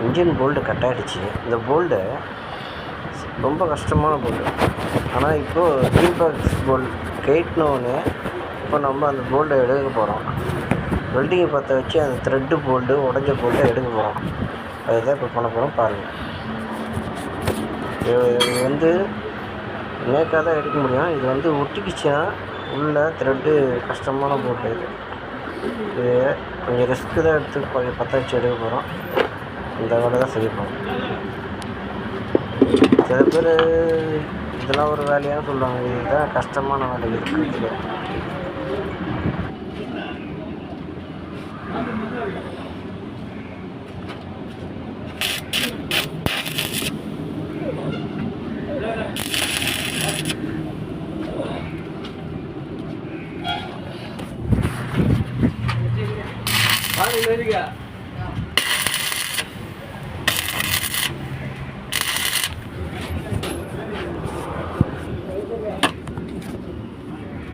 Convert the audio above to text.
Engine bolt cut ஆகிடுச்சு. இந்த bolt ரொம்ப கஷ்டமான போல்டு. ஆனால் இப்போது கீர் பாக்ஸ் போல்டு கழட்டினோடனே இப்போ நம்ம அந்த போல்டை எடுக்க போகிறோம். வெல்டிங்கை பற்ற வச்சு அந்த த்ரெட்டு போல்டு உடஞ்ச போல்டை எடுக்க போகிறோம். அதுதான் இப்போ பண்ண போகிறோம் பாருங்கள். இது நேக்காக தான் எடுக்க முடியும். இது ஒட்டிக்கிச்சுன்னா உள்ள த்ரெட்டு கஷ்டமான போல்டு. இது கொஞ்சம் ரிஸ்க்கு தான் எடுத்து பற்ற வச்சு எடுக்க போகிறோம். இந்த வேலை தான் செய்ய போகிறோம். சில பேர் இதெல்லாம் ஒரு வேலையாக சொல்லுவாங்க. இதுதான் கஷ்டமான வேலை இருக்கிறதுல.